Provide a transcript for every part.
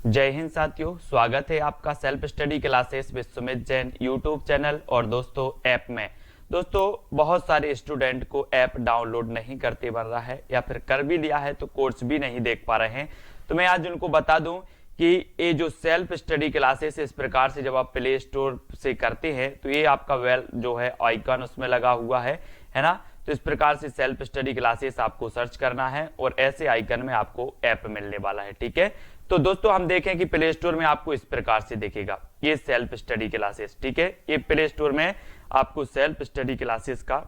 जय हिंद साथियों, स्वागत है आपका self study classes with Sumit Jain YouTube channel और दोस्तों ऐप में। दोस्तों बहुत सारे स्टूडेंट को ऐप डाउनलोड नहीं करते बन रहा है या फिर कर भी लिया है तो कोर्स भी नहीं देख पा रहे हैं। तो मैं आज उनको बता दूं कि ये जो सेल्फ स्टडी क्लासेस इस प्रकार से जब आप प्ले स्टोर से करते हैं तो ये आपका वेल जो है आइकन उसमें लगा हुआ है ना। तो इस प्रकार से सेल्फ स्टडी क्लासेस आपको सर्च करना है और ऐसे आइकन में आपको ऐप मिलने वाला है। ठीक है, तो दोस्तों हम देखें कि प्ले स्टोर में आपको इस प्रकार से दिखेगा ये सेल्फ स्टडी क्लासेस। ठीक है, ये प्ले स्टोर में आपको सेल्फ स्टडी क्लासेस का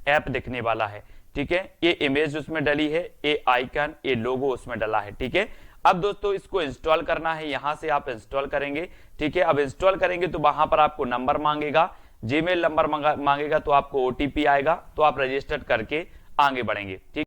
ऐप दिखने वाला है। ठीक है, ये इमेज उसमें डली है, ये आइकन, ये लोगो उसमें डला है। ठीक है, अब दोस्तों इसको इंस्टॉल करना है, यहां से आप इंस्टॉल करेंगे। ठीक है, अब इंस्टॉल करेंगे तो वहां पर आपको नंबर मांगेगा, जीमेल नंबर मांगेगा, तो आपको ओटीपी आएगा, तो आप रजिस्टर करके आगे बढ़ेंगे। ठीक,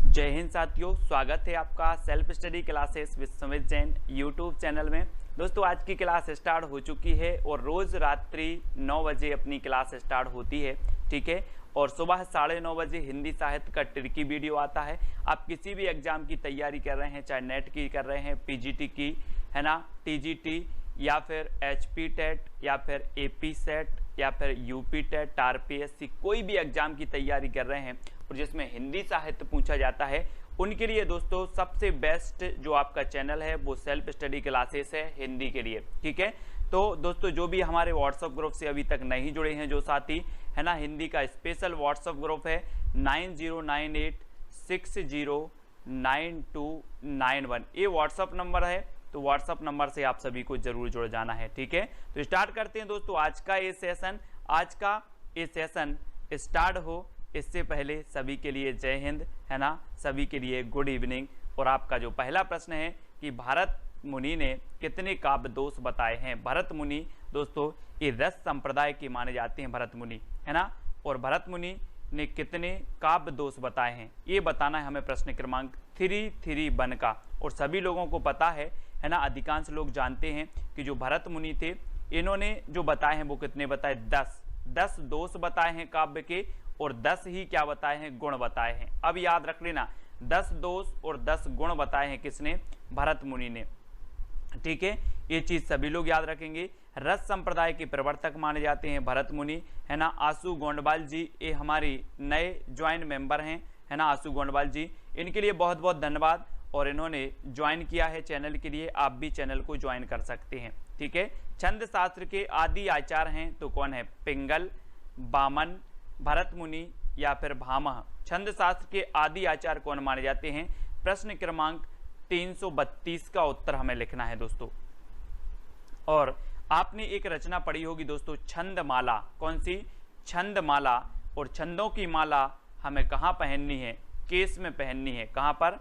जय हिंद साथियों, स्वागत है आपका self study classes with Sumit Jain YouTube channel में। दोस्तों आज की क्लास स्टार्ट हो चुकी है और रोज रात्रि 9 बजे अपनी क्लास स्टार्ट होती है। ठीक है, और सुबह 9:30 बजे हिंदी साहित्य का ट्रिकी वीडियो आता है। आप किसी भी एग्जाम की तैयारी कर रहे हैं, चाहे नेट की कर रहे हैं, पीजीटी की है ना, टीजीटी या फिर एचपी टेट या फिर एपी सेट या फिर यूपी टेट, आरपीएससी, कोई भी एग्जाम की तैयारी कर रहे हैं और जिसमें हिंदी साहित्य पूछा जाता है, उनके लिए दोस्तों सबसे बेस्ट जो आपका चैनल है वो सेल्फ स्टडी क्लासेस है हिंदी के लिए। ठीक है, तो दोस्तों जो भी हमारे व्हाट्सएप ग्रुप से अभी तक नहीं जुड़े हैं जो साथी है ना, हिंदी का स्पेशल व्हाट्सएप ग्रुप है 9098609291, ये व्हाट्सएप नंबर है। तो व्हाट्सएप नंबर से आप सभी को जरूर जुड़ जाना है। ठीक है, तो स्टार्ट करते हैं दोस्तों आज का ये सेशन। आज का ये सेशन स्टार्ट हो इससे पहले सभी के लिए जय हिंद है ना, सभी के लिए गुड इवनिंग। और आपका जो पहला प्रश्न है कि भरत मुनि ने कितने काव्य दोष बताए हैं। भरत मुनि दोस्तों ये रस संप्रदाय के माने जाते हैं भरत मुनि है ना, और भरत मुनि ने कितने काव्य दोष बताए हैं ये बताना है हमें प्रश्न क्रमांक 331 का। और सभी लोगों को पता है ना, अधिकांश लोग जानते हैं कि जो भरत मुनि थे इन्होंने जो बताए हैं वो कितने बताए, 10 दोष बताए हैं काव्य के और 10 ही क्या बताए हैं, गुण बताए हैं। अब याद रख लेना 10 दोष और 10 गुण बताए हैं किसने, भरत मुनि ने। ठीक है, ये चीज सभी लोग याद रखेंगे। रस संप्रदाय के प्रवर्तक माने जाते हैं भरत मुनि है ना। आशु गोंडवाल जी ये हमारी नए ज्वाइन मेंबर हैं है ना, आशु गोंडवाल जी, इनके लिए बहुत बहुत धन्यवाद और इन्होंने ज्वाइन किया है चैनल के लिए, आप भी चैनल को ज्वाइन कर सकते हैं। ठीक है, छंद शास्त्र के आदि आचार्य हैं तो कौन है, पिंगल, बामन, भरत मुनि या फिर भामह। छंद शास्त्र के आदि आचार्य कौन माने जाते हैं, प्रश्न क्रमांक 332 का उत्तर हमें लिखना है दोस्तों। और आपने एक रचना पढ़ी होगी दोस्तों, छंदमाला। कौन सी, छंदमाला। और छंदों की माला हमें कहाँ पहननी है, केस में पहननी है। कहाँ पर,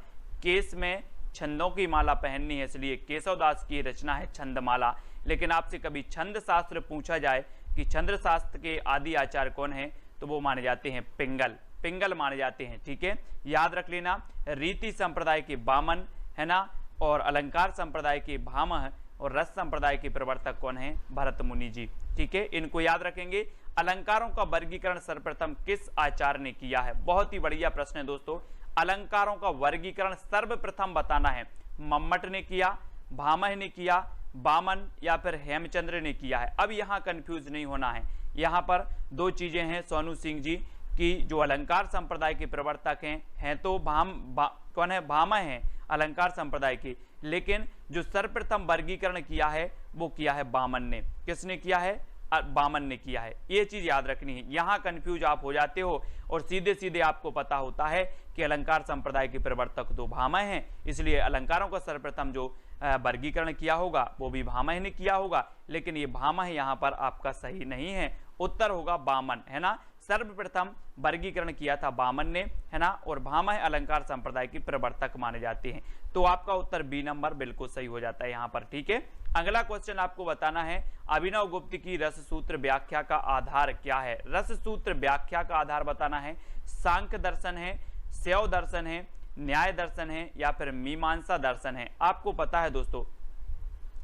केस में छंदों की माला पहननी है, इसलिए केशवदास की रचना है छंदमाला। लेकिन आपसे कभी छंद शास्त्र पूछा जाए कि छंद शास्त्र के आदि आचार्य कौन है, तो वो माने जाते हैं पिंगल माने जाते हैं। ठीक है, याद रख लेना। रीति संप्रदाय के बामन है ना, और अलंकार संप्रदाय के भामह और रस संप्रदाय के प्रवर्तक कौन है, भरत मुनि जी। ठीक है, इनको याद रखेंगे। अलंकारों का वर्गीकरण सर्वप्रथम किस आचार्य ने किया है, बहुत ही बढ़िया प्रश्न है दोस्तों। अलंकारों का वर्गीकरण सर्वप्रथम बताना है, मम्मट ने किया, भामह ने किया, बामन या फिर हेमचंद्र ने किया है। अब यहाँ कंफ्यूज नहीं होना है, यहाँ पर दो चीजें हैं सोनू सिंह जी की, जो अलंकार संप्रदाय के प्रवर्तक हैं तो कौन है, भामह हैं अलंकार संप्रदाय की, लेकिन जो सर्वप्रथम वर्गीकरण किया है वो किया है बामन ने। किसने किया है, बामन ने किया है। ये चीज याद रखनी है, यहाँ कंफ्यूज आप हो जाते हो और सीधे सीधे आपको पता होता है कि अलंकार संप्रदाय के प्रवर्तक तो भामह हैं, इसलिए अलंकारों का सर्वप्रथम जो वर्गीकरण किया होगा वो भी भामह ने किया होगा, लेकिन ये भामह यहाँ पर आपका सही नहीं है, उत्तर होगा बामन है ना। सर्वप्रथम वर्गीकरण किया था बामन ने है ना, और भामह अलंकार संप्रदाय के प्रवर्तक माने जाते हैं। तो आपका उत्तर बी नंबर बिल्कुल सही हो जाता है यहाँ पर। ठीक है, अगला क्वेश्चन आपको बताना है, अभिनव गुप्त की रस सूत्र व्याख्या का आधार क्या है। रस सूत्र व्याख्या का आधार बताना है, सांख्य दर्शन है, शैव दर्शन है, न्याय दर्शन है या फिर मीमांसा दर्शन है। आपको पता है दोस्तों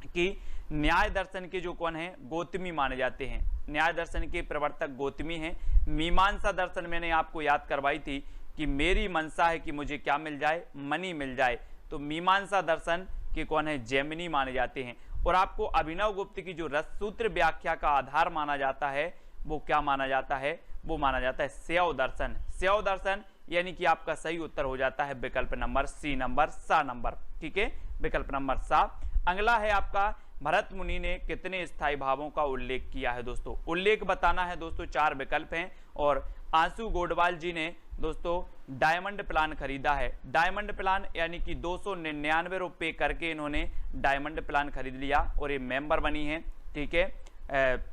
कि न्याय दर्शन के जो कौन है, गौतमी माने जाते हैं, न्याय दर्शन के प्रवर्तक गौतमी हैं। मीमांसा दर्शन मैंने आपको याद करवाई थी कि मेरी मनसा है कि मुझे क्या मिल जाए, मनी मिल जाए, तो मीमांसा दर्शन के कौन है, जैमिनी माने जाते हैं। और आपको अभिनव गुप्त की जो रससूत्र व्याख्या का आधार माना जाता है वो क्या माना जाता है, वो माना जाता है शैव दर्शन। शैव दर्शन यानी कि आपका सही उत्तर हो जाता है विकल्प नंबर सी नंबर, सा नंबर, ठीक है, विकल्प नंबर सा। अगला है आपका भरत मुनि ने कितने स्थायी भावों का उल्लेख किया है दोस्तों, उल्लेख बताना है दोस्तों, 4 विकल्प हैं। और आंसू गोडवाल जी ने दोस्तों डायमंड प्लान खरीदा है। डायमंड प्लान यानी कि 299 रुपये करके इन्होंने डायमंड प्लान खरीद लिया और ये मेंबर बनी है, ठीक है,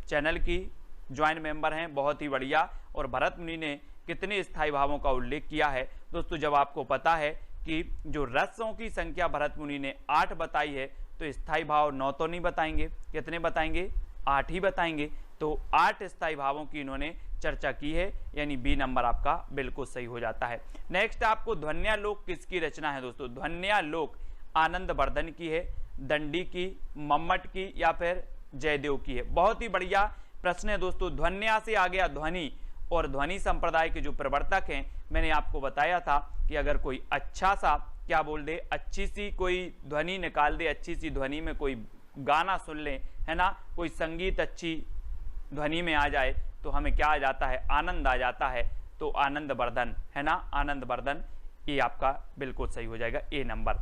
चैनल की ज्वाइन मेंबर हैं, बहुत ही बढ़िया। और भरत मुनि ने कितने स्थायी भावों का उल्लेख किया है दोस्तों, जब आपको पता है कि जो रसों की संख्या भरत मुनि ने 8 बताई है तो स्थायी भाव 9 तो नहीं बताएंगे, कितने बताएंगे, 8 ही बताएंगे। तो 8 स्थायी भावों की इन्होंने चर्चा की है, यानी बी नंबर आपका बिल्कुल सही हो जाता है। नेक्स्ट आपको ध्वन्यालोक किसकी रचना है दोस्तों, ध्वन्यालोक आनंद वर्धन की है, दंडी की, मम्मट की या फिर जयदेव की है। बहुत ही बढ़िया प्रश्न है दोस्तों। ध्वन्या से आ गया ध्वनि, और ध्वनि संप्रदाय के जो प्रवर्तक हैं, मैंने आपको बताया था कि अगर कोई अच्छा सा क्या बोल दे, अच्छी सी कोई ध्वनि निकाल दे, अच्छी सी ध्वनि में कोई गाना सुन ले, है ना, कोई संगीत अच्छी ध्वनि में आ जाए तो हमें क्या आ जाता है, आनंद आ जाता है। तो आनंद वर्धन, है ना, आनंद वर्धन, ये आपका बिल्कुल सही हो जाएगा, ए नंबर।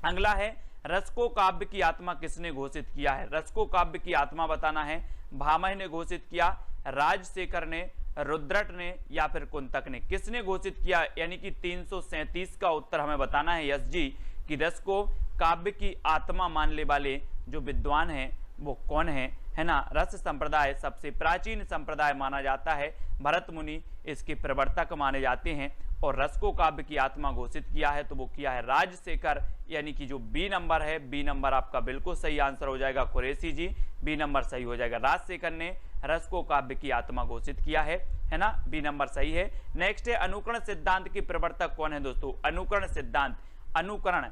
अगला है रसको काव्य की आत्मा किसने घोषित किया है, रसको काव्य की आत्मा बताना है। भामह ने घोषित किया, राजशेखर ने, रुद्रट ने या फिर कुंतक ने, किसने घोषित किया, यानी कि 337 का उत्तर हमें बताना है यस जी, कि रस को काव्य की आत्मा मानने वाले जो विद्वान हैं वो कौन है ना। रस संप्रदाय सबसे प्राचीन संप्रदाय माना जाता है, भरत मुनि इसके प्रवर्तक माने जाते हैं। और रस को काव्य की आत्मा घोषित किया है तो वो किया है राजशेखर, यानी कि जो बी नंबर है, बी नंबर आपका बिल्कुल सही आंसर हो जाएगा, कुरैशी जी, बी नंबर सही हो जाएगा। राजशेखर ने रस को काव्य की आत्मा घोषित किया है ना, बी नंबर सही है। नेक्स्ट है अनुकरण सिद्धांत के प्रवर्तक कौन है दोस्तों, अनुकरण सिद्धांत, अनुकरण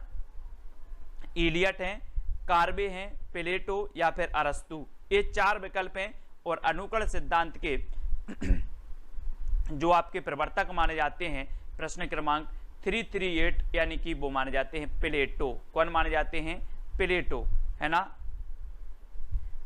इलियट हैं, कार्बे हैं, प्लेटो या फिर अरस्तु, ये 4 विकल्प हैं। और अनुकरण सिद्धांत के जो आपके प्रवर्तक माने जाते हैं, प्रश्न क्रमांक 338, यानी कि वो माने जाते हैं प्लेटो। कौन माने जाते हैं, प्लेटो, है ना,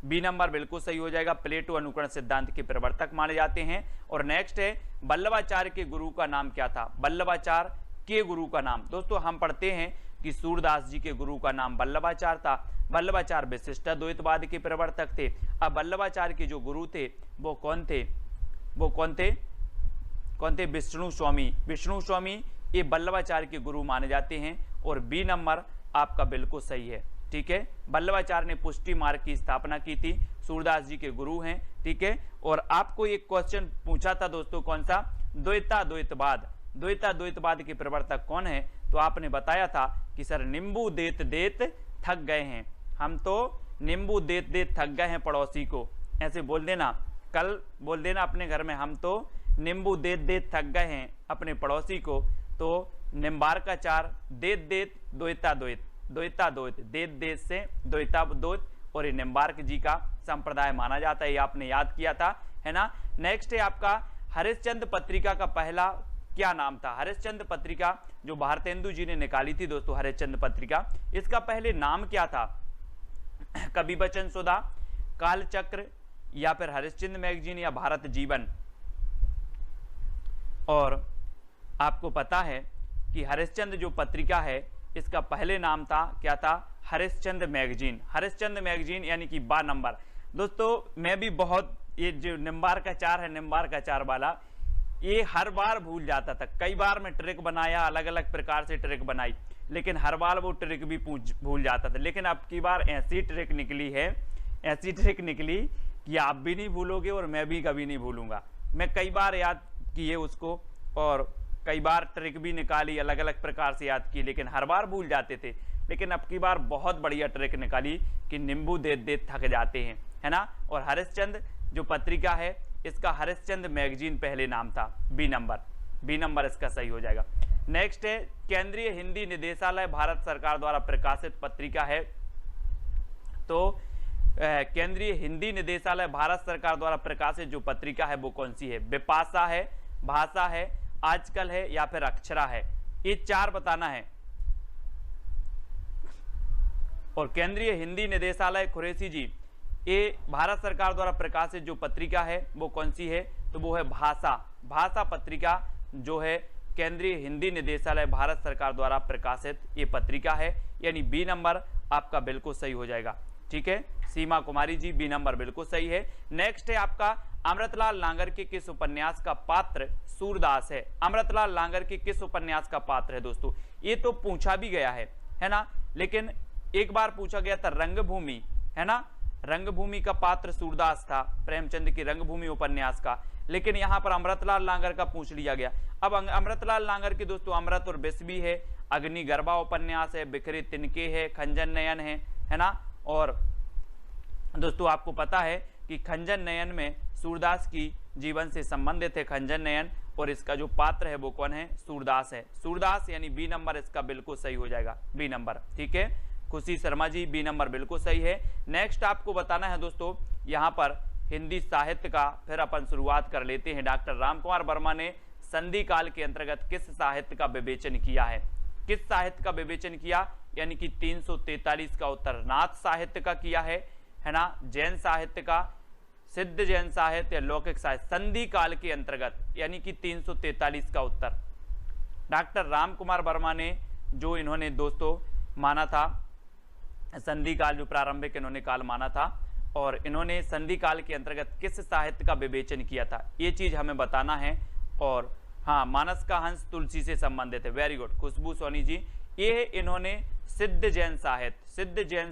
बी नंबर बिल्कुल सही हो जाएगा, प्लेटो अनुकरण सिद्धांत के प्रवर्तक माने जाते हैं। और नेक्स्ट है वल्लभाचार्य के गुरु का नाम क्या था, वल्लभाचार्य के गुरु का नाम, दोस्तों हम पढ़ते हैं कि सूरदास जी के गुरु का नाम वल्लभाचार्य था। वल्लभाचार्य विशिष्टाद्वैतवाद के प्रवर्तक थे। अब वल्लभाचार्य के जो गुरु थे वो कौन थे, वो कौन थे, कौन थे, विष्णु स्वामी, विष्णु स्वामी ये वल्लभाचार्य के गुरु माने जाते हैं। और बी नंबर आपका बिल्कुल सही है, ठीक है। वल्लभाचार्य ने पुष्टि मार्ग की स्थापना की थी, सूरदास जी के गुरु हैं, ठीक है। और आपको एक क्वेश्चन पूछा था दोस्तों, कौन सा, द्वैताद्वैतवाद, द्वैताद्वैतवाद के प्रवर्तक कौन है, तो आपने बताया था कि सर नींबू देत देत थक गए हैं, हम तो नींबू देत देत थक गए हैं पड़ोसी को, ऐसे बोल देना, कल बोल देना अपने घर में, हम तो नींबू देत देत थक गए हैं अपने पड़ोसी को। तो निम्बार्क आचार, देत देत, द्वैता द्वैत, द्वैता द्वैत, देत देत से द्वैता द्वैत, और ये निम्बार्क जी का संप्रदाय माना जाता है, ये आपने याद किया था, है ना। नेक्स्ट है आपका हरिश्चंद्र पत्रिका का पहला क्या नाम था, हरिश्चंद्र पत्रिका जो भारतेंदु जी ने निकाली थी दोस्तों, हरिश्चंद्र पत्रिका, इसका पहले नाम क्या था, कवि वचन सुधा, कालचक्र या फिर हरिश्चंद्र मैगजीन या भारत जीवन। और आपको पता है कि हरिश्चंद्र जो पत्रिका है इसका पहले नाम था क्या था, हरिश्चंद्र मैगजीन, हरिश्चंद्र मैगजीन, यानी कि बा नंबर। दोस्तों मैं भी बहुत, ये जो निम्बार्क आचार है, निम्बार्क आचार वाला, ये हर बार भूल जाता था, कई बार मैं ट्रिक बनाया, अलग अलग प्रकार से ट्रिक बनाई, लेकिन हर बार वो ट्रिक भी भूल जाता था। लेकिन अब की बार ऐसी ट्रिक निकली है, ऐसी ट्रिक निकली कि आप भी नहीं भूलोगे और मैं भी कभी नहीं भूलूंगा। मैं कई बार याद किए उसको और कई बार ट्रिक भी निकाली, अलग अलग प्रकार से याद की, लेकिन हर बार भूल जाते थे। लेकिन अब की बार बहुत बढ़िया ट्रिक निकाली कि नींबू देत देत थक जाते हैं, है ना। और हरिश्चंद्र जो पत्रिका है इसका हरिश्चंद्र मैगजीन पहले नाम था, बी नंबर, बी नंबर इसका सही हो जाएगा। नेक्स्ट है केंद्रीय हिंदी निदेशालय भारत सरकार द्वारा प्रकाशित पत्रिका है, तो केंद्रीय हिंदी निदेशालय भारत सरकार द्वारा प्रकाशित जो पत्रिका है वो कौन सी है, विपाशा है, भाषा है, आजकल है या फिर अक्षरा है, ये 4 बताना है। और केंद्रीय हिंदी निदेशालय कुरैशी जी, ये भारत सरकार द्वारा प्रकाशित जो पत्रिका है वो कौन सी है, तो वो है भाषा पत्रिका जो है केंद्रीय हिंदी निदेशालय भारत सरकार द्वारा प्रकाशित ये पत्रिका है, यानी बी नंबर आपका बिल्कुल सही हो जाएगा। ठीक है, सीमा कुमारी जी, बी नंबर बिल्कुल सही है। नेक्स्ट है आपका अमृतलाल लांगर के किस उपन्यास का पात्र सूरदास है। अमृतलाल लांगर के किस उपन्यास का पात्र है दोस्तों, ये तो पूछा भी गया है ना, लेकिन एक बार पूछा गया था रंगभूमि, है ना, रंगभूमि का पात्र सूरदास था, प्रेमचंद की रंगभूमि उपन्यास का, लेकिन यहाँ पर अमृतलाल लांगर का पूछ लिया गया। अब अमृतलाल लांगर की दोस्तों अमृत और बिस्बी है, अग्निगर्भा उपन्यास है, बिखरे तिनके है, खंजन नयन है ना। और दोस्तों आपको पता है कि खंजन नयन में सूरदास की जीवन से संबंधित है खंजन नयन, और इसका जो पात्र है वो कौन है, सूरदास है। सूरदास यानी बी नंबर इसका बिल्कुल सही हो जाएगा, बी नंबर। ठीक है, खुशी शर्मा जी, बी नंबर बिल्कुल सही है। नेक्स्ट आपको बताना है दोस्तों यहाँ पर हिंदी साहित्य का, फिर अपन शुरुआत कर लेते हैं। डॉक्टर रामकुमार वर्मा ने संधि काल के अंतर्गत किस साहित्य का विवेचन किया है, किस साहित्य का विवेचन किया, यानी कि 343 का उत्तर नाथ साहित्य का किया है ना, जैन साहित्य का, सिद्ध जैन साहित्य या लौकिक साहित्य, संधि काल के अंतर्गत, यानी कि 343 का उत्तर। डॉक्टर रामकुमार वर्मा ने जो इन्होंने दोस्तों माना था संधि काल, जो प्रारंभिक इन्होंने काल माना था, और इन्होंने संधि काल के अंतर्गत किस साहित्य का विवेचन किया था, ये चीज हमें बताना है। और हाँ, मानस का हंस तुलसी से संबंधित है, वेरी गुड खुशबू सोनी जी। ये इन्होंने सिद्ध जैन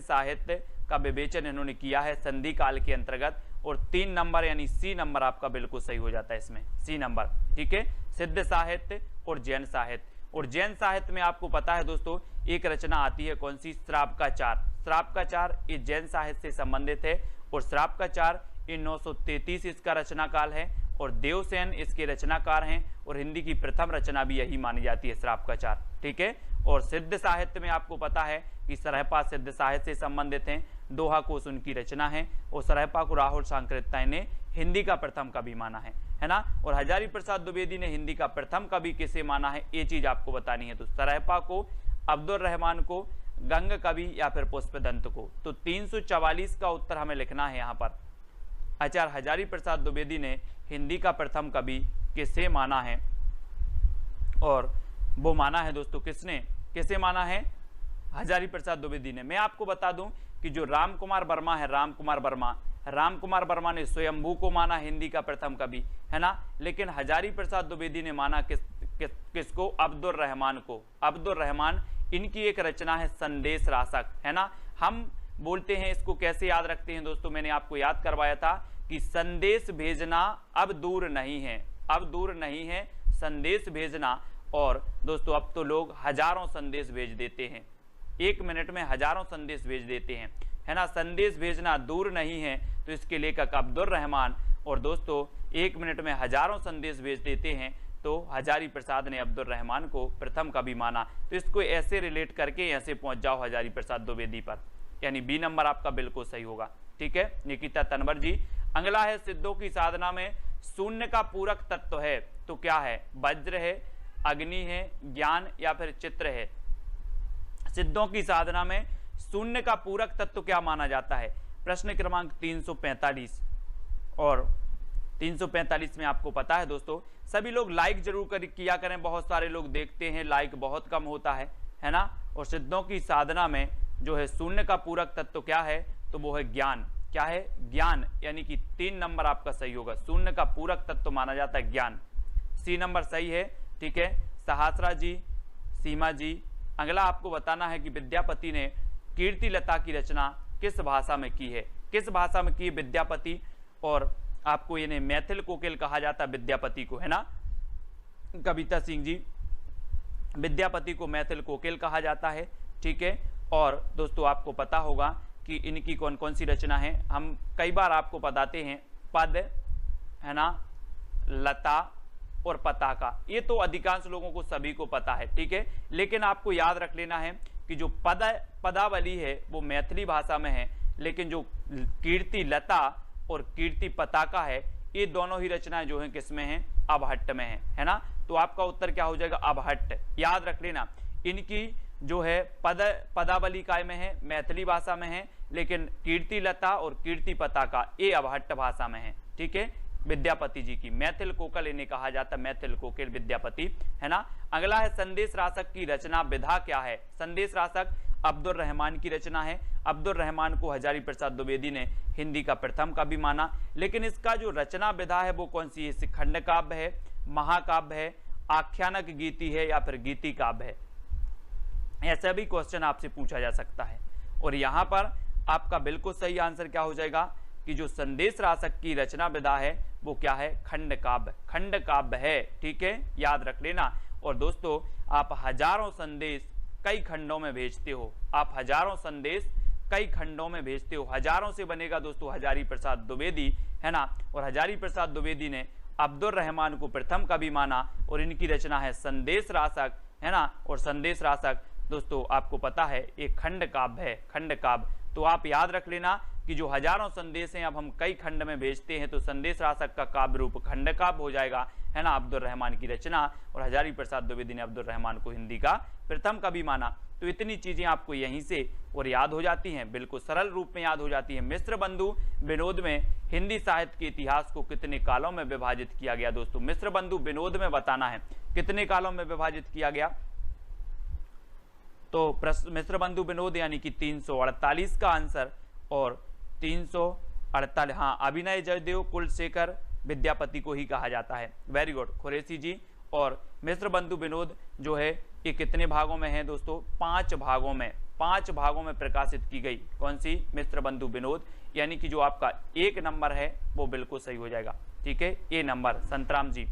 साहित्य का विवेचन इन्होंने किया है संधि काल के अंतर्गत, और 3 नंबर यानी सी नंबर आपका बिल्कुल सही हो जाता है इसमें, सी नंबर। ठीक है, सिद्ध साहित्य और जैन साहित्य। और जैन साहित्य में आपको पता है दोस्तों एक रचना आती है कौन सी, श्रावकाचार। श्रावकाचार ये जैन साहित्य से संबंधित है, और श्रावकाचार ये 933 इसका रचना काल है, और देवसेन इसके रचनाकार हैं, और हिंदी की प्रथम रचना भी यही मानी जाती है श्रावकाचार। ठीक है, और सिद्ध साहित्य में आपको पता है कि सरहपा सिद्ध साहित्य से संबंधित हैं, दोहा कोश उनकी रचना है, और सरहपा को राहुल सांकृत्याय ने हिंदी का प्रथम कवि माना है ना। और हजारी प्रसाद द्विवेदी ने हिंदी का प्रथम कवि किसे माना है, ये चीज आपको बतानी है। तो सरहपा को, अब्दुल रहमान को, गंग कवि या फिर पुष्पदंत को। तो 344 का उत्तर हमें लिखना है यहाँ पर। आचार्य हजारी प्रसाद द्विवेदी ने हिंदी का प्रथम कवि किसे माना है, और वो माना है दोस्तों किसने, किसे माना है, हजारी प्रसाद द्विवेदी ने। मैं आपको बता दूं कि जो रामकुमार वर्मा है, रामकुमार वर्मा ने स्वयंभू को माना हिंदी का प्रथम कवि, है ना, लेकिन हजारी प्रसाद द्विवेदी ने माना किसको, अब्दुल रहमान को। अब्दुल रहमान, इनकी एक रचना है संदेश रासक, है ना। हम बोलते हैं इसको कैसे याद रखते हैं दोस्तों, मैंने आपको याद करवाया था कि संदेश भेजना अब दूर नहीं है, अब दूर नहीं है संदेश भेजना। और दोस्तों अब तो लोग हजारों संदेश भेज देते हैं, 1 मिनट में हजारों संदेश भेज देते हैं, है ना। संदेश भेजना दूर नहीं है, तो इसके लेखक अब्दुल रहमान, और दोस्तों 1 मिनट में हजारों संदेश भेज देते हैं, तो हजारी प्रसाद ने अब्दुल रहमान को प्रथम कवि माना। तो इसको ऐसे रिलेट करके ऐसे पहुंच जाओ हजारी प्रसाद द्विवेदी पर, यानी बी नंबर आपका बिल्कुल सही होगा। ठीक है, निकिता तनवर जी। अगला है सिद्धों की साधना में शून्य का पूरक तत्व है, तो क्या है, वज्र है, अग्नि है, ज्ञान या फिर चित्र है। सिद्धों की साधना में शून्य का पूरक तत्व क्या माना जाता है, प्रश्न क्रमांक 345। और 345 में आपको पता है दोस्तों, सभी लोग लाइक जरूर किया करें, बहुत सारे लोग देखते हैं लाइक बहुत कम होता है ना। और सिद्धों की साधना में जो है शून्य का पूरक तत्व क्या है, तो वो है ज्ञान। क्या है, ज्ञान, यानी कि 3 नंबर आपका सही होगा, शून्य का पूरक तत्व माना जाता है ज्ञान, सी नंबर सही है। ठीक है, सहस्रा जी, सीमा जी। अगला आपको बताना है कि विद्यापति ने कीर्ति लता की रचना किस भाषा में की है, किस भाषा में की विद्यापति। और आपको ये मैथिल कोकिल कहा जाता है विद्यापति को, है ना। कविता सिंह जी, विद्यापति को मैथिल कोकिल कहा जाता है। ठीक है, और दोस्तों आपको पता होगा कि इनकी कौन कौन सी रचना है, हम कई बार आपको बताते हैं, पद, है ना, लता और पताका, ये तो अधिकांश लोगों को सभी को पता है। ठीक है, लेकिन आपको याद रख लेना है कि जो पदावली है वो मैथिली भाषा में है, लेकिन जो कीर्ति लता और कीर्ति पताका है, ये दोनों ही रचनाएं जो हैं किसमें हैं, अबहट्ट में है ना। तो आपका उत्तर क्या हो जाएगा, अबहट्ट। याद रख लेना, इनकी जो है पदावली काय में है, मैथिली भाषा में है, लेकिन कीर्तिलता और कीर्ति पताका ये अवहट्ट भाषा में है। ठीक है, विद्यापति जी की मैथिल कोकिल इन्हें कहा जाता है, मैथिल कोकिल विद्यापति, है ना। अगला है संदेश रासक की रचना विधा क्या है। संदेश रासक अब्दुल रहमान की रचना है। अब्दुल रहमान को हजारी प्रसाद द्विवेदी ने हिंदी का प्रथम कवि माना, लेकिन इसका जो रचना विधा है वो कौन सी है? खंड काव्य है, महाकाव्य है, आख्यानक गीति है या फिर गीति काव्य है? ऐसा भी क्वेश्चन आपसे पूछा जा सकता है। और यहाँ पर आपका बिल्कुल सही आंसर क्या हो जाएगा कि जो संदेश रासक की रचना विधा है वो क्या है? खंड काव्य, खंड काव्य है। ठीक है, याद रख लेना। और दोस्तों आप हजारों संदेश कई खंडों में भेजते हो, आप हजारों संदेश कई खंडों में भेजते हो। हजारों से बनेगा दोस्तों हजारी प्रसाद द्विवेदी, है ना। और हजारी प्रसाद द्विवेदी ने अब्दुल रहमान को प्रथम कवि माना और इनकी रचना है संदेश रासक, है ना। और संदेश रासक दोस्तों आपको पता है एक खंड काव्य है, खंड काव्य। तो आप याद रख लेना कि जो हजारों संदेश हैं अब हम कई खंड में भेजते हैं, तो संदेश रासक का काव्य रूप खंड काव्य हो जाएगा, है ना। अब्दुल रहमान की रचना, और हजारी प्रसाद द्विवेदी ने अब्दुल रहमान को हिंदी का प्रथम कवि माना। तो इतनी चीजें आपको यहीं से और याद हो जाती हैं, बिल्कुल सरल रूप में याद हो जाती है। मिश्र बंधु विनोद में हिंदी साहित्य के इतिहास को कितने कालों में विभाजित किया गया? दोस्तों मिश्र बंधु विनोद में बताना है कितने कालों में विभाजित किया गया। तो मिश्र बंधु विनोद यानी कि 348 का आंसर, और 348, हाँ, अभिनय जयदेव कुलशेखर विद्यापति को ही कहा जाता है। वेरी गुड खुरेशी जी। और मिश्र बंधु विनोद जो है ये कितने भागों में है दोस्तों? 5 भागों में, 5 भागों में प्रकाशित की गई। कौन सी? मिश्र बंधु विनोद, यानी कि जो आपका 1 नंबर है वो बिल्कुल सही हो जाएगा। ठीक है, ए नंबर, संतराम जी,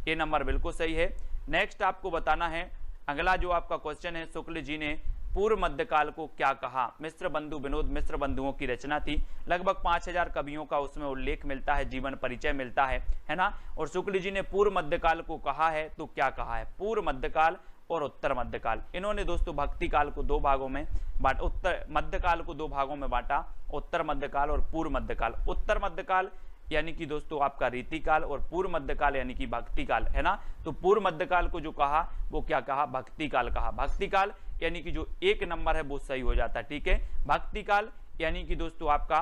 ए नंबर बिल्कुल सही है। नेक्स्ट आपको बताना है, अगला जो आपका क्वेश्चन है, शुक्ल जी ने पूर्व मध्यकाल को क्या कहा? मिश्र बंधु विनोद मिश्र बंधुओं की रचना थी, लगभग 5000 कवियों का उसमें उल्लेख मिलता है, जीवन परिचय मिलता है ना। और शुक्ल जी ने पूर्व मध्यकाल को कहा है, तो क्या कहा है? पूर्व मध्यकाल और उत्तर मध्यकाल। इन्होंने दोस्तों भक्ति काल को 2 भागों में बांटा, उत्तर मध्यकाल को 2 भागों में बांटा, उत्तर मध्यकाल और पूर्व मध्यकाल। उत्तर मध्यकाल यानी कि दोस्तों आपका रीतिकाल, और पूर्व मध्यकाल यानी कि भक्ति काल, है ना। तो पूर्व मध्यकाल को जो कहा वो क्या कहा? भक्ति काल कहा। भक्ति काल यानी कि जो 1 नंबर है वो सही हो जाता है। ठीक है, भक्ति काल यानी कि दोस्तों आपका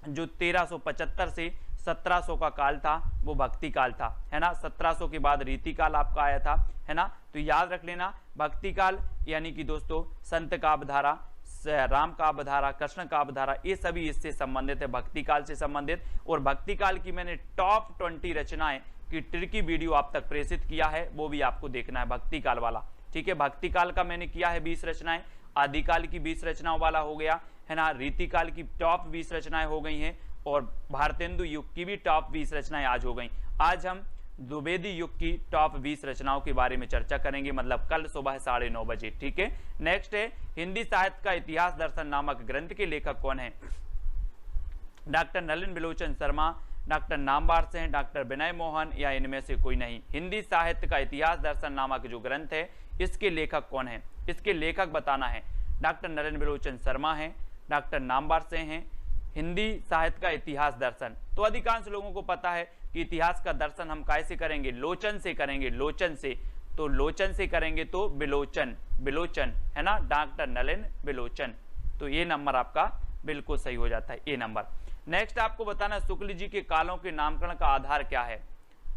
जो 1375 से 1700 का काल था वो भक्ति काल था, है ना। 1700 के बाद रीतिकाल आपका आया था, है ना। तो याद रख लेना, भक्ति काल यानी कि दोस्तों संत काव्यधारा, राम काव्यधारा, कृष्ण काव्यधारा, ये सभी इससे संबंधित है, भक्ति काल से संबंधित। और भक्ति काल की मैंने टॉप 20 रचनाएं की ट्रिकी वीडियो आप तक प्रेषित किया है, वो भी आपको देखना है, भक्ति काल वाला। ठीक है, भक्ति काल का मैंने किया है 20 रचनाएं, आदिकाल की 20 रचनाओं वाला हो गया, है ना। रीतिकाल की टॉप 20 रचनाएं हो गई हैं, और भारतेंदु युग की भी टॉप 20 रचनाएं आज हो गई। आज हम द्विवेदी युग की टॉप 20 रचनाओं के बारे में चर्चा करेंगे, मतलब कल सुबह 9:30 बजे। ठीक है, नेक्स्ट है हिंदी साहित्य का इतिहास दर्शन नामक ग्रंथ के लेखक कौन है? डॉक्टर नलिन बिलोचन शर्मा, डॉक्टर नामवार सिंह, डॉक्टर विनय मोहन, या इनमें से कोई नहीं। हिंदी साहित्य का इतिहास दर्शन नामक जो ग्रंथ है इसके लेखक कौन है? इसके लेखक बताना है। डॉक्टर नलिन बिलोचन शर्मा है, डॉक्टर नामवार सिंह हैं। हिंदी साहित्य का इतिहास दर्शन, तो अधिकांश लोगों को पता है कि इतिहास का दर्शन हम कैसे करेंगे? लोचन से करेंगे, लोचन से। तो लोचन से करेंगे तो बिलोचन, बिलोचन, है ना, डॉक्टर नलिन बिलोचन। तो ये नंबर आपका बिल्कुल सही हो जाता है, ए नंबर। नेक्स्ट आपको बताना, शुक्ल जी के कालों के नामकरण का आधार क्या है?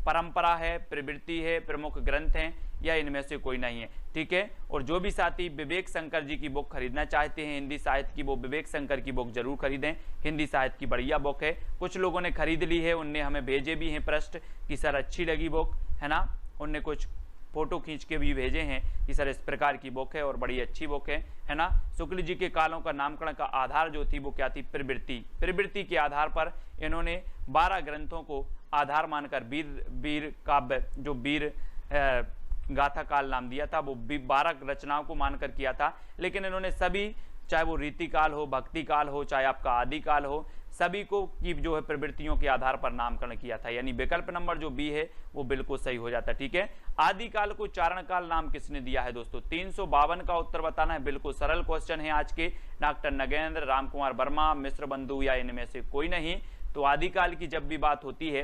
परंपरा है, प्रवृत्ति है, प्रमुख ग्रंथ हैं, या इनमें से कोई नहीं है। ठीक है, और जो भी साथी विवेक शंकर जी की बुक खरीदना चाहते हैं हिंदी साहित्य की, वो विवेक शंकर की बुक जरूर खरीदें। हिंदी साहित्य की बढ़िया बुक है, कुछ लोगों ने खरीद ली है, उनने हमें भेजे भी हैं प्रश्न कि सर अच्छी लगी बुक, है ना। उनने कुछ फोटो खींच के भी भेजे हैं कि सर इस प्रकार की बुक है और बड़ी अच्छी बुक है ना। शुक्ल जी के कालों का नामकरण का आधार जो थी वो क्या थी? प्रवृत्ति। प्रवृत्ति के आधार पर इन्होंने 12 ग्रंथों को आधार मानकर वीर काव्य, जो वीर गाथा काल नाम दिया था, वो 12 रचनाओं को मानकर किया था। लेकिन इन्होंने सभी, चाहे वो रीतिकाल हो, भक्ति काल हो, चाहे आपका आदिकाल हो, सभी को की जो है प्रवृत्तियों के आधार पर नामकरण किया था, यानी विकल्प नंबर जो बी है वो बिल्कुल सही हो जाता है। ठीक है, आदिकाल को चारण काल नाम किसने दिया है दोस्तों? 352 का उत्तर बताना है, बिल्कुल सरल क्वेश्चन है आज के। डॉक्टर नगेंद्र, रामकुमार वर्मा, मिश्र बंधु, या इनमें से कोई नहीं। तो आदिकाल की जब भी बात होती है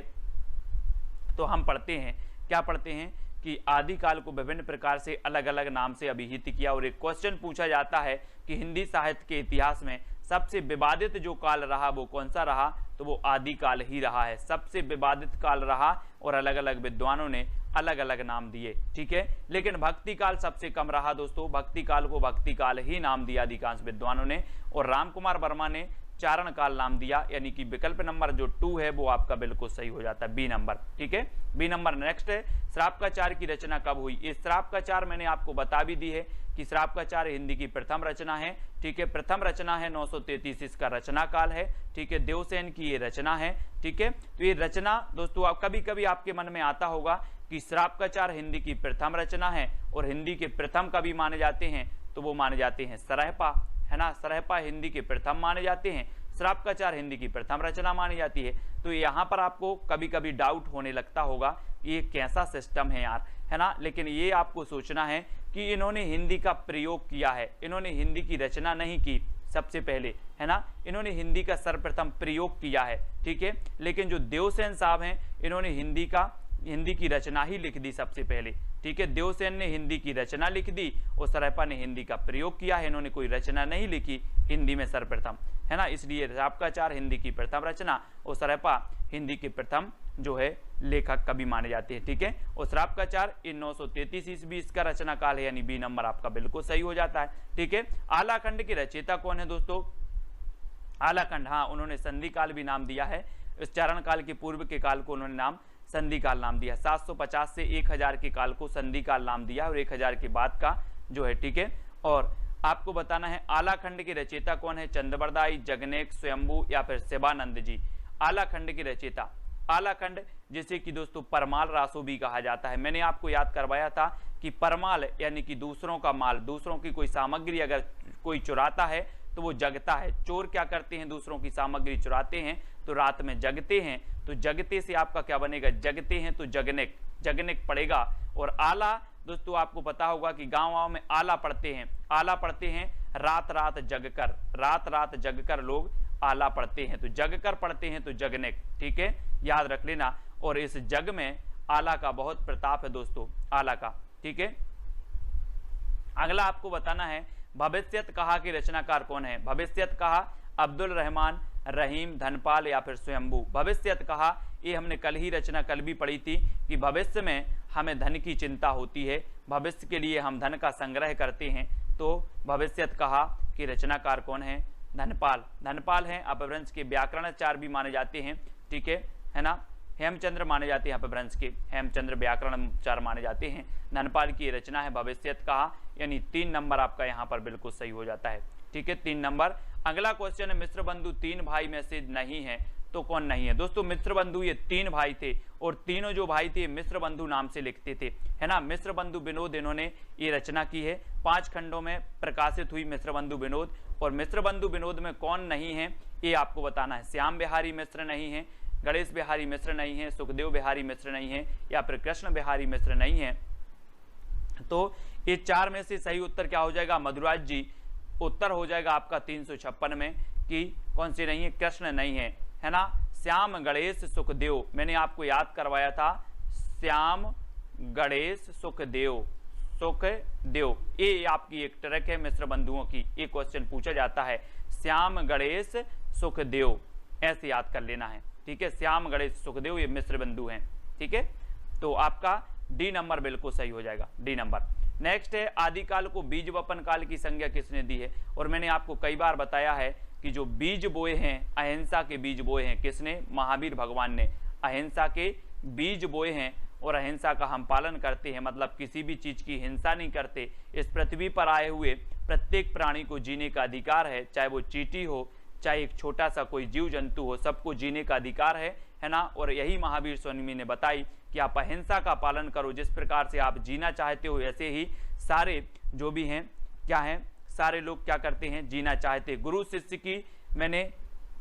तो हम पढ़ते हैं, क्या पढ़ते हैं कि आदिकाल को विभिन्न प्रकार से अलग अलग नाम से अभिहित किया। और एक क्वेश्चन पूछा जाता है कि हिंदी साहित्य के इतिहास में सबसे विवादित जो काल रहा वो कौन सा रहा, तो वो आदिकाल ही रहा है। सबसे विवादित काल रहा और अलग अलग विद्वानों ने अलग अलग नाम दिए, ठीक है। लेकिन भक्ति काल सबसे कम रहा दोस्तों, भक्ति काल को भक्ति काल ही नाम दिया अधिकांश विद्वानों ने। और रामकुमार वर्मा ने चारण काल नाम दिया, यानी कि विकल्प नंबर जो 2 है वो आपका बिल्कुल सही हो जाता है, बी नंबर, ठीक है, बी नंबर। नेक्स्ट है श्रापकाचार्य की रचना कब हुई। ये श्रापकाचार्य मैंने आपको बता भी दी है कि श्रापकाचार्य हिंदी की प्रथम रचना है, ठीक है, प्रथम रचना है, 933 इसका रचना काल है, ठीक है, देवसेन की ये रचना है, ठीक है। तो ये रचना दोस्तों आप कभी कभी आपके मन में आता होगा कि श्रापकाचार्य हिंदी की प्रथम रचना है और हिंदी के प्रथम कवि माने जाते हैं, तो वो माने जाते हैं सरहपा, है ना, सरहपा हिंदी के प्रथम माने जाते हैं, श्रापकाचार्य हिंदी की प्रथम रचना मानी जाती है। तो यहाँ पर आपको कभी कभी डाउट होने लगता होगा कि ये कैसा सिस्टम है यार, है ना, लेकिन ये आपको सोचना है कि इन्होंने हिंदी का प्रयोग किया है, इन्होंने हिंदी की रचना नहीं की सबसे पहले, है ना, इन्होंने हिंदी का सर्वप्रथम प्रयोग किया है, ठीक है। लेकिन जो देवसेन साहब हैं इन्होंने हिंदी की रचना ही लिख दी सबसे पहले, ठीक है। देवसेन ने हिंदी की रचना लिख दी और सरहपा ने हिंदी का प्रयोग किया है, इन्होंने कोई रचना नहीं लिखी हिंदी में सर्वप्रथम, है ना। इसलिए श्रापकाचार्य हिंदी की प्रथम रचना और सरहपा हिंदी के प्रथम जो है लेखक कवि माने जाते हैं, ठीक है। और श्रापकाचार्य 933 ईस्वी इसका रचना काल है, यानी बी नंबर आपका बिल्कुल सही हो जाता है, ठीक है। आलाखंड के रचयिता कौन है दोस्तों। आलाखंड, हाँ, उन्होंने संधि काल भी नाम दिया है, इस चारण काल के पूर्व के काल को उन्होंने नाम संधि काल नाम दिया। 750 से 1000 के काल को संधि काल नाम दिया और 1000 के बाद का जो है, ठीक है। और आपको बताना है आलाखंड के रचयिता कौन है, चंद्रबरदाई, जगनेक, स्वयंभू या फिर शिवानंद जी। आलाखंड के रचयिता, आलाखंड जिसे कि दोस्तों परमाल रासो भी कहा जाता है। मैंने आपको याद करवाया था कि परमाल यानी कि दूसरों का माल, दूसरों की कोई सामग्री अगर कोई चुराता है तो वो जगता है। चोर क्या करते हैं, दूसरों की सामग्री चुराते हैं तो रात में जगते हैं, तो जगते से आपका क्या बनेगा, जगते हैं तो जगनेक, जगनेक पड़ेगा। और आला दोस्तों आपको पता होगा कि गाँव में आला पढ़ते हैं, आला पढ़ते हैं रात रात जगकर, रात रात जगकर लोग आला पढ़ते हैं, तो जगकर पढ़ते हैं तो जगनेक, ठीक है, याद रख लेना। और इस जग में आला का बहुत प्रताप है दोस्तों, आला का, ठीक है। अगला आपको बताना है भविष्यत कहा के रचनाकार कौन है। भविष्यत कहा अब्दुल रहमान, रहीम, धनपाल या फिर स्वयंभू। भविष्यत कहा ये हमने कल भी पढ़ी थी कि भविष्य में हमें धन की चिंता होती है, भविष्य के लिए हम धन का संग्रह करते हैं, तो भविष्यत कहा कि रचनाकार कौन है, धनपाल। धनपाल हैं, अपभ्रंश के व्याकरणाचार्य भी माने जाते हैं, ठीक है ना। हेमचंद्र माने जाते हैं अपभ्रंश के, हेमचंद्र व्याकरणाचार्य माने जाते हैं। धनपाल की रचना है भविष्यत कहा, यानी 3 नंबर आपका यहाँ पर बिल्कुल सही हो जाता है, ठीक है, 3 नंबर। अगला क्वेश्चन है मिश्र बंधु 3 भाई में से नहीं है तो कौन नहीं है। दोस्तों मिश्र बंधु ये 3 भाई थे और तीनों जो भाई थे मिश्र बंधु नाम से लिखते थे, है ना। मिश्र बंधु विनोद इन्होंने ये रचना की है, 5 खंडों में प्रकाशित हुई मिश्र बंधु विनोद। और मिश्र बंधु विनोद में कौन नहीं है ये आपको बताना है। श्याम बिहारी मिश्र नहीं है, गणेश बिहारी मिश्र नहीं है, सुखदेव बिहारी मिश्र नहीं है या फिर कृष्ण बिहारी मिश्र नहीं है। तो ये 4 में से सही उत्तर क्या हो जाएगा मधुराज जी, उत्तर हो जाएगा आपका 356 में कि कौन सी नहीं है, कृष्ण नहीं है ना। श्याम, गणेश, सुखदेव मैंने आपको याद करवाया था, श्याम, गणेश, सुखदेव, सुखदेव ये आपकी एक ट्रैक है मिश्र बंधुओं की। ये क्वेश्चन पूछा जाता है श्याम, गणेश, सुखदेव, ऐसे याद कर लेना है, ठीक है। श्याम, गणेश, सुखदेव ये मिश्र बंधु हैं, ठीक है। तो आपका डी नंबर बिल्कुल सही हो जाएगा, डी नंबर। नेक्स्ट है आदिकाल को बीज वपन काल की संज्ञा किसने दी है। और मैंने आपको कई बार बताया है कि जो बीज बोए हैं, अहिंसा के बीज बोए हैं, किसने, महावीर भगवान ने अहिंसा के बीज बोए हैं। और अहिंसा का हम पालन करते हैं, मतलब किसी भी चीज की हिंसा नहीं करते। इस पृथ्वी पर आए हुए प्रत्येक प्राणी को जीने का अधिकार है, चाहे वो चींटी हो, चाहे एक छोटा सा कोई जीव जंतु हो, सबको जीने का अधिकार है ना। और यही महावीर स्वामी ने बताई कि आप अहिंसा का पालन करो, जिस प्रकार से आप जीना चाहते हो ऐसे ही सारे जो भी हैं क्या हैं, सारे लोग क्या करते हैं, जीना चाहते। गुरु शिष्य की मैंने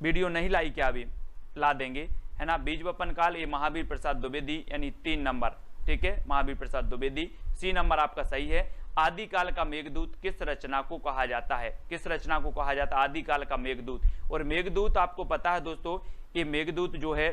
वीडियो नहीं लाई, क्या अभी ला देंगे, है ना। बीज वपन काल ये महावीर प्रसाद द्विवेदी, यानी 3 नंबर, ठीक है, महावीर प्रसाद द्विवेदी, सी नंबर आपका सही है। आदिकाल का मेघदूत किस रचना को कहा जाता है, किस रचना को कहा जाता है आदिकाल का मेघदूत। और मेघदूत आपको पता है दोस्तों, ये मेघदूत जो है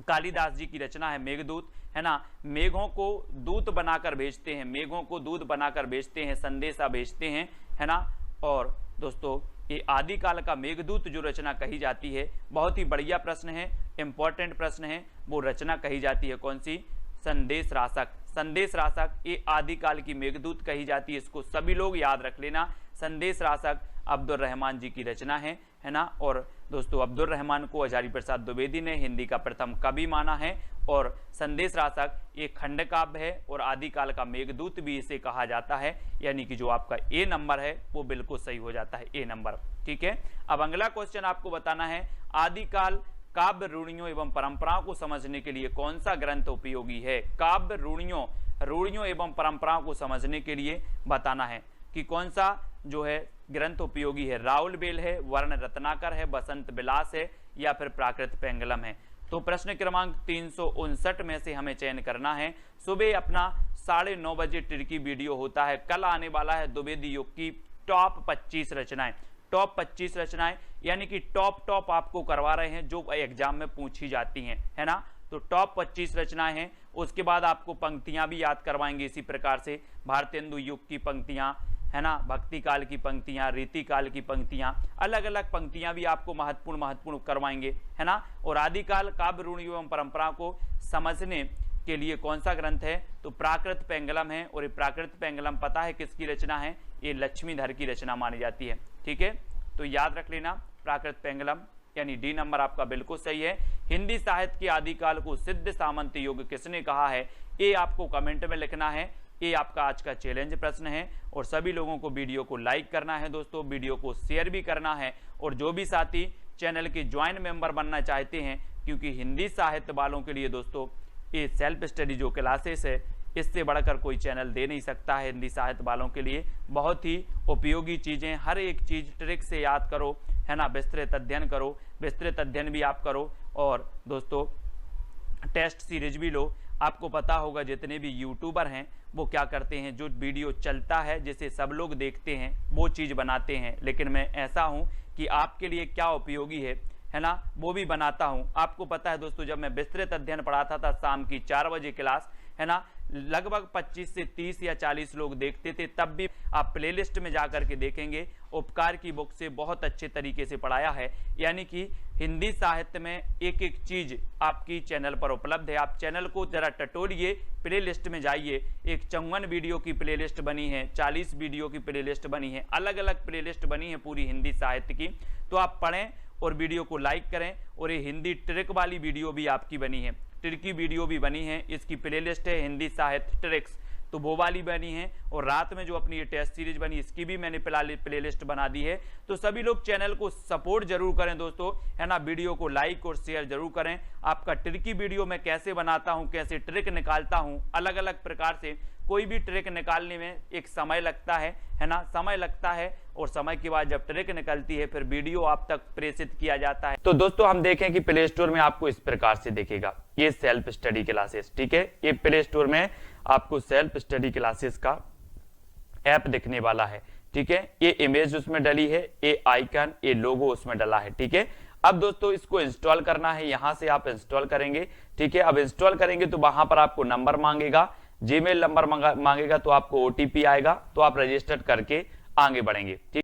कालिदास जी की रचना है मेघदूत, है ना। मेघों को दूत बनाकर भेजते हैं, मेघों को दूत बनाकर भेजते हैं, संदेशा भेजते हैं, है ना। और दोस्तों ये आदिकाल का मेघदूत जो रचना कही जाती है, बहुत ही बढ़िया प्रश्न है, इंपॉर्टेंट प्रश्न है। वो रचना कही जाती है कौन सी? संदेश राशक। संदेश राशक ये आदिकाल की मेघदूत कही जाती है, इसको सभी लोग याद रख लेना। संदेश राशक अब्दुल रहमान जी की रचना है ना। और दोस्तों अब्दुल रहमान को हजारी प्रसाद द्विवेदी ने हिंदी का प्रथम कवि माना है। और संदेश राशक ये खंड काव्य है और आदिकाल का मेघदूत भी इसे कहा जाता है, यानी कि जो आपका ए नंबर है वो बिल्कुल सही हो जाता है, ए नंबर। ठीक है, अब अगला क्वेश्चन आपको बताना है, आदिकाल काव्य रूढ़ियों एवं परंपराओं को समझने के लिए कौन सा ग्रंथ उपयोगी है? काव्य रूढ़ियों एवं परंपराओं को समझने के लिए बताना है कि कौन सा जो है ग्रंथ उपयोगी है। राउल बेल है, वर्ण रत्नाकर है, बसंत विलास है, या फिर प्राकृत पेंगलम है। तो प्रश्न क्रमांक 359 में से हमें चयन करना है। सुबह अपना 9:30 बजे टिर्की वीडियो होता है, कल आने वाला है द्विवेदी युग की टॉप 25 रचनाएं। टॉप 25 रचनाएं यानी कि टॉप आपको करवा रहे हैं जो एग्जाम में पूछी जाती हैं, है ना। तो टॉप 25 रचनाएं हैं। उसके बाद आपको पंक्तियां भी याद करवाएंगे इसी प्रकार से, भारतेंदु युग की पंक्तियां, है ना, भक्ति काल की पंक्तियां, रीति काल की पंक्तियां, अलग अलग पंक्तियां भी आपको महत्वपूर्ण करवाएंगे, है ना। और आदिकाल काव्य रूढ़ियों एवं परंपरा को समझने के लिए कौन सा ग्रंथ है? तो प्राकृत पेंगलम है। और ये प्राकृत पेंगलम पता है किसकी रचना है? ये लक्ष्मीधर की रचना मानी जाती है। ठीक है, तो याद रख लेना प्राकृत पेंगलम, यानी डी नंबर आपका बिल्कुल सही है। हिंदी साहित्य के आदिकाल को सिद्ध सामंत युग किसने कहा है? ये आपको कमेंट में लिखना है। ये आपका आज का चैलेंज प्रश्न है। और सभी लोगों को वीडियो को लाइक करना है दोस्तों, वीडियो को शेयर भी करना है। और जो भी साथी चैनल के ज्वाइन मेंबर बनना चाहते हैं, क्योंकि हिंदी साहित्य वालों के लिए दोस्तों ये सेल्फ स्टडी जो क्लासेस है, इससे बढ़कर कोई चैनल दे नहीं सकता है। हिंदी साहित्य वालों के लिए बहुत ही उपयोगी चीज़ें, हर एक चीज़ ट्रिक से याद करो, है ना। विस्तृत अध्ययन करो, विस्तृत अध्ययन भी आप करो। और दोस्तों टेस्ट सीरीज भी लो। आपको पता होगा जितने भी यूट्यूबर हैं वो क्या करते हैं, जो वीडियो चलता है जिसे सब लोग देखते हैं वो चीज़ बनाते हैं, लेकिन मैं ऐसा हूं कि आपके लिए क्या उपयोगी है ना, वो भी बनाता हूं। आपको पता है दोस्तों, जब मैं विस्तृत अध्ययन पढ़ाता था शाम की 4 बजे क्लास, है ना, लगभग 25 से 30 या 40 लोग देखते थे। तब भी आप प्लेलिस्ट में जाकर के देखेंगे, उपकार की बुक से बहुत अच्छे तरीके से पढ़ाया है। यानी कि हिंदी साहित्य में एक एक चीज आपकी चैनल पर उपलब्ध है। आप चैनल को जरा टटोलिए, प्लेलिस्ट में जाइए। एक 54 वीडियो की प्लेलिस्ट बनी है, 40 वीडियो की प्लेलिस्ट बनी है, अलग अलग प्लेलिस्ट बनी है पूरी हिंदी साहित्य की। तो आप पढ़ें और वीडियो को लाइक करें। और ये हिंदी ट्रिक वाली वीडियो भी आपकी बनी है, ट्रिकी वीडियो भी बनी है, इसकी प्लेलिस्ट है हिंदी साहित्य ट्रिक्स, तो वो वाली बनी है। और रात में जो अपनी ये टेस्ट सीरीज बनी, इसकी भी मैंने प्लेलिस्ट बना दी है। तो सभी लोग चैनल को सपोर्ट जरूर करें दोस्तों, है ना। वीडियो को लाइक और शेयर जरूर करें। आपका ट्रिकी वीडियो मैं कैसे बनाता हूं, कैसे ट्रिक निकालता हूं, अलग अलग प्रकार से कोई भी ट्रिक निकालने में एक समय लगता है ना, समय लगता है। और समय के बाद जब ट्रिक निकलती है फिर वीडियो आप तक प्रेषित किया जाता है। तो दोस्तों हम देखें कि प्ले स्टोर में आपको इस प्रकार से दिखेगा ये सेल्फ स्टडी क्लासेस। ठीक है, ये प्ले स्टोर में आपको सेल्फ स्टडी क्लासेस का ऐप दिखने वाला है। ठीक है, ये इमेज उसमें डली है, ये आइकन, ये लोगो उसमें डला है। ठीक है, अब दोस्तों इसको इंस्टॉल करना है, यहां से आप इंस्टॉल करेंगे। ठीक है, अब इंस्टॉल करेंगे तो वहां पर आपको नंबर मांगेगा, जीमेल नंबर मांगेगा, तो आपको ओटीपी आएगा, तो आप रजिस्टर करके आगे बढ़ेंगे। ठीक।